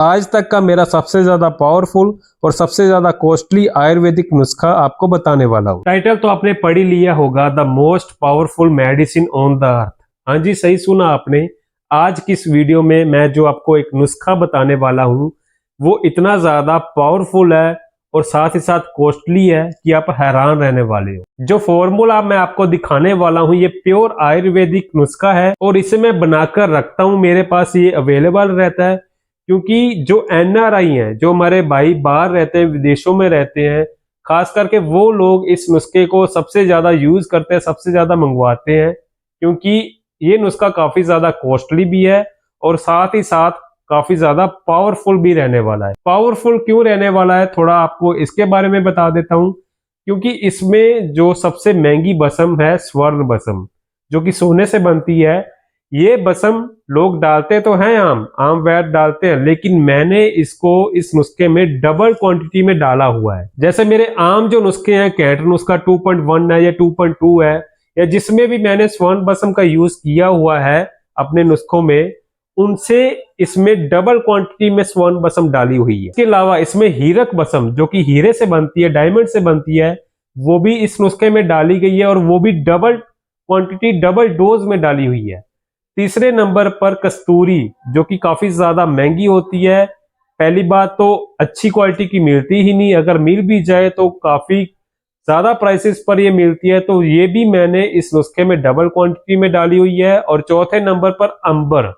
आज तक का मेरा सबसे ज्यादा पावरफुल और सबसे ज्यादा कॉस्टली आयुर्वेदिक नुस्खा आपको बताने वाला हूँ। टाइटल तो आपने पढ़ ही लिया होगा, the most powerful medicine on the earth. हाँ जी, सही सुना आपने। आज की इस वीडियो में मैं जो आपको एक नुस्खा बताने वाला हूँ वो इतना ज्यादा पावरफुल है और साथ ही साथ कॉस्टली है कि आप हैरान रहने वाले हो। जो फॉर्मूला मैं आपको दिखाने वाला हूँ ये प्योर आयुर्वेदिक नुस्खा है और इसे मैं बनाकर रखता हूँ, मेरे पास ये अवेलेबल रहता है क्योंकि जो एनआरआई हैं, जो हमारे भाई बाहर रहते हैं, विदेशों में रहते हैं, खास करके वो लोग इस नुस्खे को सबसे ज्यादा यूज करते हैं, सबसे ज्यादा मंगवाते हैं क्योंकि ये नुस्खा काफी ज्यादा कॉस्टली भी है और साथ ही साथ काफी ज्यादा पावरफुल भी रहने वाला है। पावरफुल क्यों रहने वाला है थोड़ा आपको इसके बारे में बता देता हूं। क्योंकि इसमें जो सबसे महंगी भस्म है स्वर्ण भस्म, जो कि सोने से बनती है। ये भस्म लोग डालते तो हैं, आम वैद डालते हैं, लेकिन मैंने इसको इस नुस्खे में डबल क्वांटिटी में डाला हुआ है। जैसे मेरे आम जो नुस्खे हैं, कैंटर नुस्खा 2.1 है या 2.2 है, या जिसमें भी मैंने स्वर्ण भस्म का यूज किया हुआ है अपने नुस्खों में, उनसे इसमें डबल क्वांटिटी में स्वर्ण भस्म डाली हुई है। इसके अलावा इसमें हीरक भस्म, जो कि हीरे से बनती है, डायमंड से बनती है, वो भी इस नुस्खे में डाली गई है और वो भी डबल क्वांटिटी, डबल डोज में डाली हुई है। तीसरे नंबर पर कस्तूरी, जो कि काफी ज्यादा महंगी होती है। पहली बात तो अच्छी क्वालिटी की मिलती ही नहीं, अगर मिल भी जाए तो काफी ज्यादा प्राइसेस पर ये मिलती है, तो ये भी मैंने इस नुस्खे में डबल क्वांटिटी में डाली हुई है। और चौथे नंबर पर अंबर,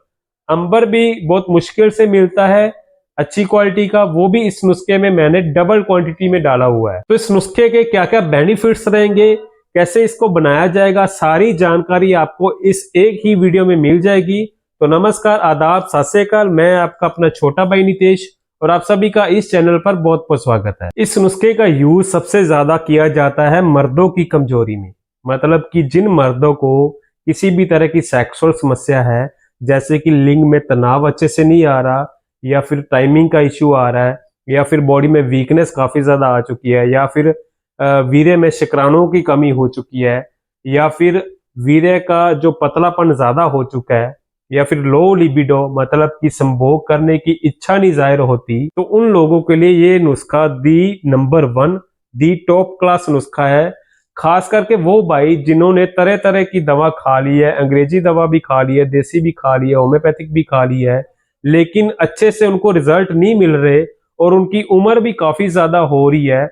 अंबर भी बहुत मुश्किल से मिलता है अच्छी क्वालिटी का, वो भी इस नुस्खे में मैंने डबल क्वांटिटी में डाला हुआ है। तो इस नुस्खे के क्या क्या बेनिफिट्स रहेंगे, कैसे इसको बनाया जाएगा, सारी जानकारी आपको इस एक ही वीडियो में मिल जाएगी। तो नमस्कार, आदाब, सत श्री अकाल, मैं आपका अपना छोटा भाई नितेश और आप सभी का इस चैनल पर बहुत बहुत स्वागत है। इस नुस्खे का यूज सबसे ज्यादा किया जाता है मर्दों की कमजोरी में, मतलब कि जिन मर्दों को किसी भी तरह की सेक्सुअल समस्या है, जैसे कि लिंग में तनाव अच्छे से नहीं आ रहा, या फिर टाइमिंग का इश्यू आ रहा है, या फिर बॉडी में वीकनेस काफी ज्यादा आ चुकी है, या फिर वीर्य में शुक्राणुओं की कमी हो चुकी है, या फिर वीर्य का जो पतलापन ज्यादा हो चुका है, या फिर लो लिबिडो, मतलब कि संभोग करने की इच्छा नहीं जाहिर होती, तो उन लोगों के लिए ये नुस्खा the number 1, the top class नुस्खा है। खास करके वो भाई जिन्होंने तरह तरह की दवा खा ली है, अंग्रेजी दवा भी खा ली है, देसी भी खा ली है, होम्योपैथिक भी खा ली है, लेकिन अच्छे से उनको रिजल्ट नहीं मिल रहे और उनकी उम्र भी काफी ज्यादा हो रही है,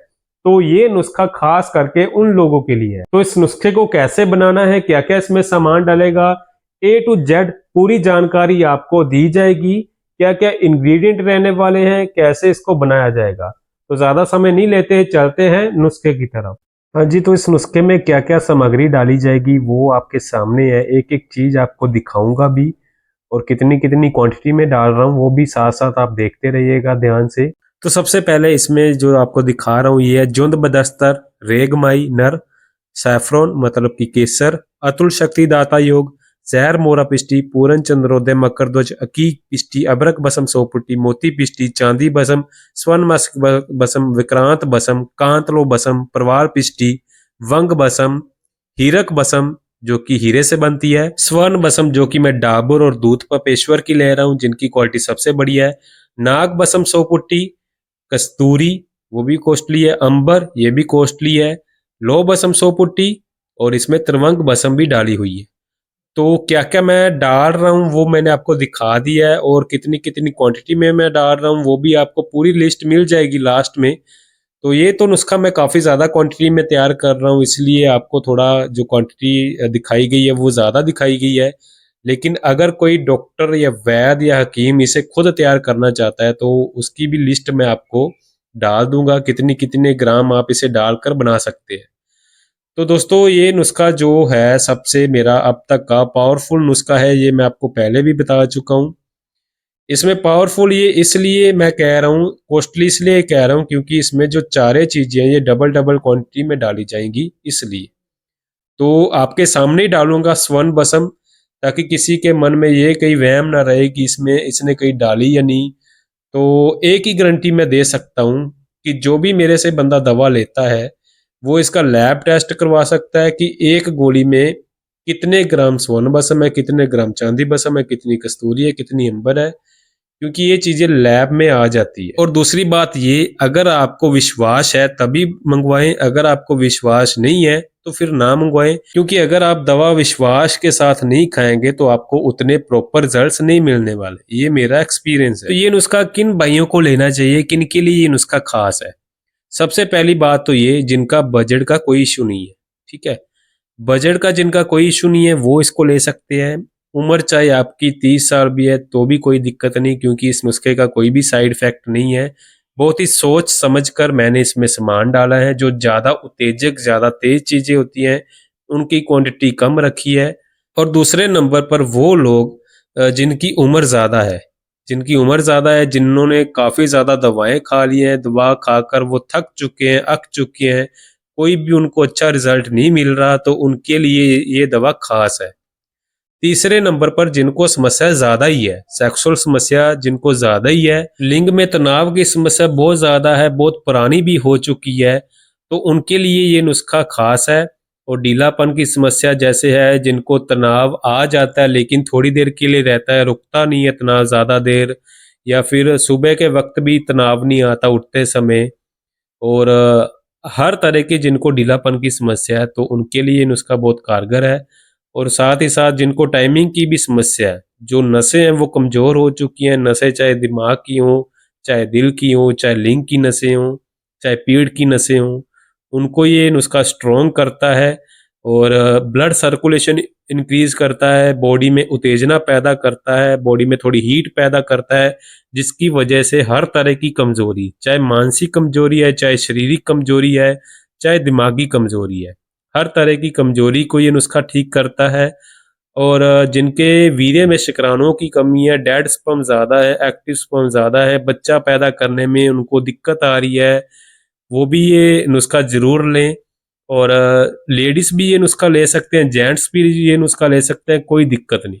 तो ये नुस्खा खास करके उन लोगों के लिए है। तो इस नुस्खे को कैसे बनाना है, क्या क्या इसमें सामान डलेगा, A to Z पूरी जानकारी आपको दी जाएगी। क्या क्या इंग्रेडिएंट रहने वाले हैं, कैसे इसको बनाया जाएगा। तो ज्यादा समय नहीं लेते, चलते हैं नुस्खे की तरफ। हाँ जी, तो इस नुस्खे में क्या क्या सामग्री डाली जाएगी वो आपके सामने है। एक एक चीज आपको दिखाऊंगा भी और कितनी कितनी क्वांटिटी में डाल रहा हूँ वो भी साथ साथ आप देखते रहिएगा ध्यान से। तो सबसे पहले इसमें जो आपको दिखा रहा हूँ ये है जुंद बदस्तर, रेगमाई नर, सैफरोन मतलब कि केसर, अतुल शक्ति दाता योग, जहर मोरा पिष्टी, पूरन चंद्रोदय, मकर ध्वज, अकीक पिष्टी, अबरक बसम सोपुटी, मोती पिष्टी, चांदी बसम, स्वर्ण मस्क बसम, विक्रांत बसम, कांतलो बसम, प्रवाल पिष्टी, वंग बसम, हीरक बसम जो कि हीरे से बनती है, स्वर्ण बसम जो कि मैं डाबर और दूध पपेश्वर की ले रहा हूँ जिनकी क्वालिटी सबसे बढ़िया है, नाग बसम सोपुट्टी, कस्तूरी वो भी कॉस्टली है, अंबर ये भी कॉस्टली है, लो बसम सोपुट्टी और इसमें त्रिवंग बसम भी डाली हुई है। तो क्या क्या मैं डाल रहा हूँ वो मैंने आपको दिखा दिया है और कितनी कितनी क्वांटिटी में मैं डाल रहा हूँ वो भी आपको पूरी लिस्ट मिल जाएगी लास्ट में। तो ये तो नुस्खा मैं काफ़ी ज़्यादा क्वांटिटी में तैयार कर रहा हूँ, इसलिए आपको थोड़ा जो क्वांटिटी दिखाई गई है वो ज़्यादा दिखाई गई है। लेकिन अगर कोई डॉक्टर या वैद्य या हकीम इसे खुद तैयार करना चाहता है तो उसकी भी लिस्ट मैं आपको डाल दूंगा, कितनी कितने ग्राम आप इसे डालकर बना सकते हैं। तो दोस्तों ये नुस्खा जो है सबसे मेरा अब तक का पावरफुल नुस्खा है, ये मैं आपको पहले भी बता चुका हूँ। इसमें पावरफुल ये इसलिए मैं कह रहा हूँ, कॉस्टली इसलिए कह रहा हूँ क्योंकि इसमें जो चारे चीजें हैं ये डबल डबल क्वांटिटी में डाली जाएंगी, इसलिए तो आपके सामने ही डालूंगा स्वर्ण बसम, ताकि किसी के मन में ये कहीं वहम ना रहे कि इसमें इसने कहीं डाली या नहीं। तो एक ही गारंटी मैं दे सकता हूँ कि जो भी मेरे से बंदा दवा लेता है वो इसका लैब टेस्ट करवा सकता है कि एक गोली में कितने ग्राम स्वर्ण बसम है, कितने ग्राम चांदी बसम है, कितनी कस्तूरी है, कितनी अंबर है। क्योंकि ये चीजें लैब में आ जाती है। और दूसरी बात ये, अगर आपको विश्वास है तभी मंगवाएं, अगर आपको विश्वास नहीं है तो फिर ना मंगवाएं, क्योंकि अगर आप दवा विश्वास के साथ नहीं खाएंगे तो आपको उतने प्रॉपर रिजल्ट्स नहीं मिलने वाले। ये मेरा एक्सपीरियंस है। तो ये नुस्खा किन भाइयों को लेना चाहिए, किन के लिए ये नुस्खा खास है? सबसे पहली बात तो ये, जिनका बजट का कोई इशू नहीं है, ठीक है। बजट का जिनका कोई इशू नहीं है वो इसको ले सकते हैं। उम्र चाहे आपकी 30 साल भी है तो भी कोई दिक्कत नहीं, क्योंकि इस नुस्खे का कोई भी साइड इफेक्ट नहीं है। बहुत ही सोच समझ कर मैंने इसमें सामान डाला है। जो ज़्यादा उत्तेजक, ज़्यादा तेज चीज़ें होती हैं उनकी क्वांटिटी कम रखी है। और दूसरे नंबर पर वो लोग जिनकी उम्र ज़्यादा है, जिन्होंने काफ़ी ज़्यादा दवाएं खा ली हैं, दवा खाकर वो थक चुके हैं, अक चुके हैं, कोई भी उनको अच्छा रिजल्ट नहीं मिल रहा, तो उनके लिए ये दवा खास है। तीसरे नंबर पर जिनको समस्या ज्यादा ही है, सेक्सुअल समस्या जिनको ज्यादा ही है, लिंग में तनाव की समस्या बहुत ज्यादा है, बहुत पुरानी भी हो चुकी है, तो उनके लिए ये नुस्खा खास है। और ढीलापन की समस्या जैसे है, जिनको तनाव आ जाता है लेकिन थोड़ी देर के लिए रहता है, रुकता नहीं है तनाव ज्यादा देर, या फिर सुबह के वक्त भी तनाव नहीं आता उठते समय, और हर तरह की जिनको ढीलापन की समस्या है तो उनके लिए ये नुस्खा बहुत कारगर है। और साथ ही साथ जिनको टाइमिंग की भी समस्या है, जो नसें हैं वो कमज़ोर हो चुकी हैं, नसें चाहे दिमाग की हों, चाहे दिल की हों, चाहे लिंग की नसें हों, चाहे पीठ की नसें हों, उनको ये नुस्खा स्ट्रॉन्ग करता है और ब्लड सर्कुलेशन इंक्रीज करता है, बॉडी में उत्तेजना पैदा करता है, बॉडी में थोड़ी हीट पैदा करता है, जिसकी वजह से हर तरह की कमजोरी, चाहे मानसिक कमजोरी है, चाहे शारीरिक कमजोरी है, चाहे दिमागी कमजोरी है, हर तरह की कमजोरी को ये नुस्खा ठीक करता है। और जिनके वीर्य में शुक्राणुओं की कमी है, डेड स्पर्म ज़्यादा है, एक्टिव स्पर्म ज़्यादा है, बच्चा पैदा करने में उनको दिक्कत आ रही है, वो भी ये नुस्खा ज़रूर लें। और लेडीज़ भी ये नुस्खा ले सकते हैं, जेंट्स भी ये नुस्खा ले सकते हैं, कोई दिक्कत नहीं।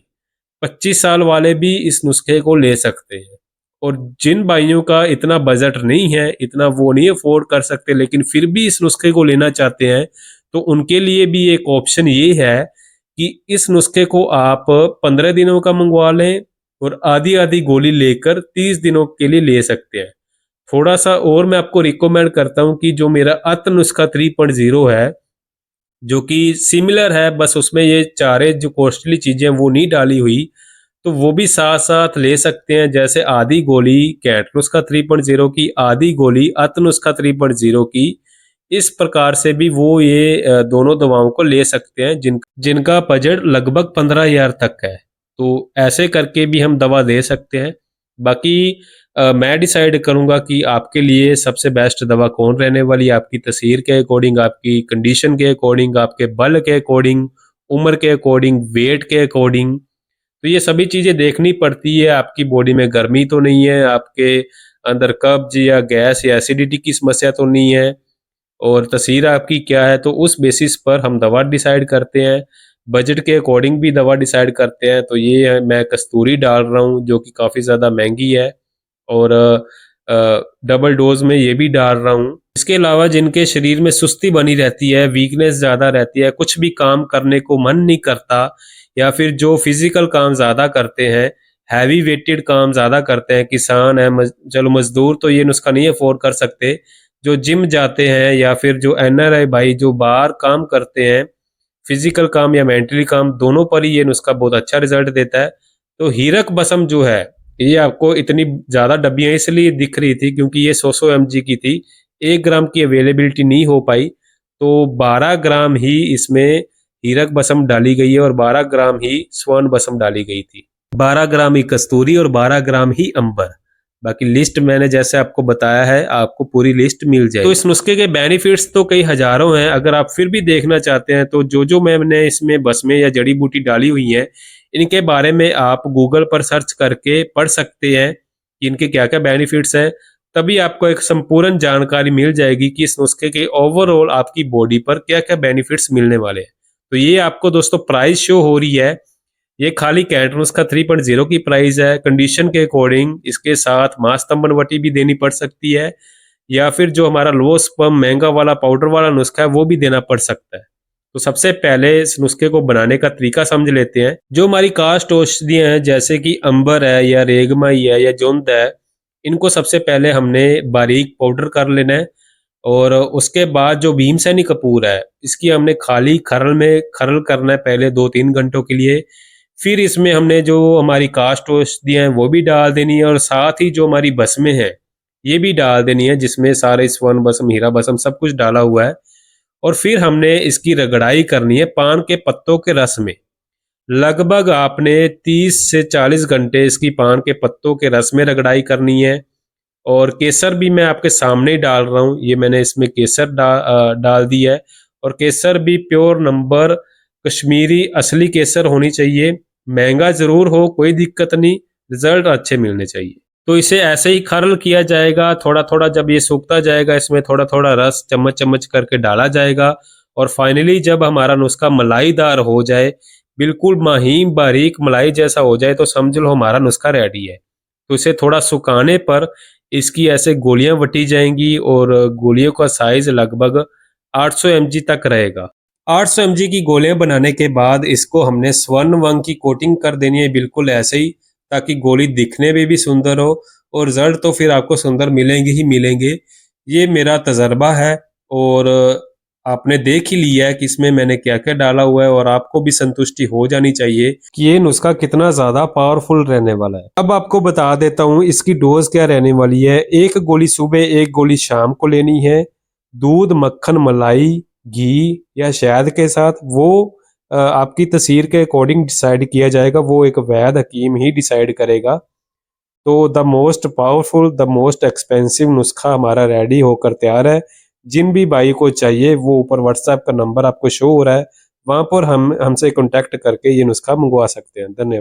25 साल वाले भी इस नुस्खे को ले सकते हैं। और जिन भाइयों का इतना बजट नहीं है, इतना वो नहीं अफोर्ड कर सकते, लेकिन फिर भी इस नुस्खे को लेना चाहते हैं, तो उनके लिए भी एक ऑप्शन ये है कि इस नुस्खे को आप 15 दिनों का मंगवा लें और आधी आधी गोली लेकर 30 दिनों के लिए ले सकते हैं। थोड़ा सा और मैं आपको रिकमेंड करता हूं कि जो मेरा अत नुस्खा 3.0 है, जो कि सिमिलर है, बस उसमें ये चारे जो कॉस्टली चीजें वो नहीं डाली हुई, तो वो भी साथ साथ ले सकते हैं। जैसे आधी गोली कैट नुस्खा 3.0 की, आधी गोली अत नुस्खा 3.0 की, इस प्रकार से भी वो ये दोनों दवाओं को ले सकते हैं जिनका बजट लगभग 15,000 तक है। तो ऐसे करके भी हम दवा दे सकते हैं। बाकी मैं डिसाइड करूंगा कि आपके लिए सबसे बेस्ट दवा कौन रहने वाली है, आपकी तस्वीर के अकॉर्डिंग, आपकी कंडीशन के अकॉर्डिंग, आपके बल के अकॉर्डिंग, उम्र के अकॉर्डिंग, वेट के अकॉर्डिंग। तो ये सभी चीजें देखनी पड़ती है। आपकी बॉडी में गर्मी तो नहीं है, आपके अंदर कब्ज या गैस या एसिडिटी की समस्या तो नहीं है, और तस्वीर आपकी क्या है, तो उस बेसिस पर हम दवा डिसाइड करते हैं। बजट के अकॉर्डिंग भी दवा डिसाइड करते हैं। तो ये मैं कस्तूरी डाल रहा हूँ जो कि काफ़ी ज़्यादा महंगी है, और डबल डोज में ये भी डाल रहा हूँ। इसके अलावा जिनके शरीर में सुस्ती बनी रहती है, वीकनेस ज़्यादा रहती है, कुछ भी काम करने को मन नहीं करता, या फिर जो फिजिकल काम ज़्यादा करते हैं, हैवी वेटेड काम ज़्यादा करते हैं, किसान है, चलो मजदूर तो ये नुस्खा नहीं अफोर्ड कर सकते, जो जिम जाते हैं या फिर जो एनआरआई भाई जो बाहर काम करते हैं, फिजिकल काम या मेंटली काम, दोनों पर ही ये नुस्खा बहुत अच्छा रिजल्ट देता है। तो हीरक बसम जो है, ये आपको इतनी ज़्यादा डब्बियाँ इसलिए दिख रही थी क्योंकि ये 100 mg की थी, 1 ग्राम की अवेलेबिलिटी नहीं हो पाई, तो 12 ग्राम ही इसमें हीरक बसम डाली गई है और 12 ग्राम ही स्वर्ण बसम डाली गई थी। 12 ग्राम ही कस्तूरी और 12 ग्राम ही अंबर। बाकी लिस्ट मैंने जैसे आपको बताया है, आपको पूरी लिस्ट मिल जाएगी। तो इस नुस्खे के बेनिफिट्स तो कई हजारों हैं। अगर आप फिर भी देखना चाहते हैं तो जो जो मैंने इसमें बसमें या जड़ी बूटी डाली हुई हैं, इनके बारे में आप गूगल पर सर्च करके पढ़ सकते हैं कि इनके क्या क्या बेनिफिट्स हैं। तभी आपको एक संपूर्ण जानकारी मिल जाएगी कि इस नुस्खे के ओवरऑल आपकी बॉडी पर क्या क्या बेनिफिट्स मिलने वाले हैं। तो ये आपको दोस्तों प्राइस शो हो रही है, ये खाली कैट नुस्खा 3.0 की प्राइस है। कंडीशन के अकॉर्डिंग इसके साथ मास्तंबन वटी भी देनी पड़ सकती है, या फिर जो हमारा लो स्पर्म महंगा वाला पाउडर वाला नुस्खा है वो भी देना पड़ सकता है। तो सबसे पहले इस नुस्खे को बनाने का तरीका समझ लेते हैं। जो हमारी कास्ट औषधियाँ हैं जैसे कि अंबर है या रेगमाई है या जोंद है, इनको सबसे पहले हमने बारीक पाउडर कर लेना है। और उसके बाद जो भीमसेनी कपूर है, इसकी हमने खाली खरल में खरल करना है पहले 2-3 घंटों के लिए। फिर इसमें हमने जो हमारी कास्ट औषधियाँ हैं वो भी डाल देनी है और साथ ही जो हमारी भस्में हैं ये भी डाल देनी है, जिसमें सारे स्वर्ण भस्म, हीरा भस्म सब कुछ डाला हुआ है। और फिर हमने इसकी रगड़ाई करनी है पान के पत्तों के रस में। लगभग आपने 30 से 40 घंटे इसकी पान के पत्तों के रस में रगड़ाई करनी है। और केसर भी मैं आपके सामने ही डाल रहा हूँ, ये मैंने इसमें केसर डाल दी है। और केसर भी प्योर नंबर कश्मीरी असली केसर होनी चाहिए। महंगा जरूर हो, कोई दिक्कत नहीं, रिजल्ट अच्छे मिलने चाहिए। तो इसे ऐसे ही खरल किया जाएगा, थोड़ा थोड़ा जब ये सूखता जाएगा इसमें थोड़ा थोड़ा रस चम्मच चम्मच करके डाला जाएगा। और फाइनली जब हमारा नुस्खा मलाईदार हो जाए, बिल्कुल महीन बारीक मलाई जैसा हो जाए, तो समझ लो हमारा नुस्खा रेडी है। तो इसे थोड़ा सुखाने पर इसकी ऐसे गोलियां बटी जाएंगी और गोलियों का साइज लगभग 800 mg तक रहेगा। 800 mg की गोलियां बनाने के बाद इसको हमने स्वर्ण वंग की कोटिंग कर देनी है, बिल्कुल ऐसे ही, ताकि गोली दिखने में भी सुंदर हो और रिजल्ट तो फिर आपको सुंदर मिलेंगे ही मिलेंगे। ये मेरा तजर्बा है और आपने देख ही लिया है कि इसमें मैंने क्या क्या डाला हुआ है और आपको भी संतुष्टि हो जानी चाहिए कि ये नुस्खा कितना ज्यादा पावरफुल रहने वाला है। अब आपको बता देता हूँ इसकी डोज क्या रहने वाली है। 1 गोली सुबह, 1 गोली शाम को लेनी है। दूध, मक्खन, मलाई, घी या शहद के साथ, वो आपकी तस्वीर के अकॉर्डिंग डिसाइड किया जाएगा, वो एक वैद्य हकीम ही डिसाइड करेगा। तो the most powerful, the most expensive नुस्खा हमारा रेडी होकर तैयार है। जिन भी भाई को चाहिए वो ऊपर व्हाट्सएप का नंबर आपको शो हो रहा है, वहां पर हम हमसे कांटेक्ट करके ये नुस्खा मंगवा सकते हैं। धन्यवाद।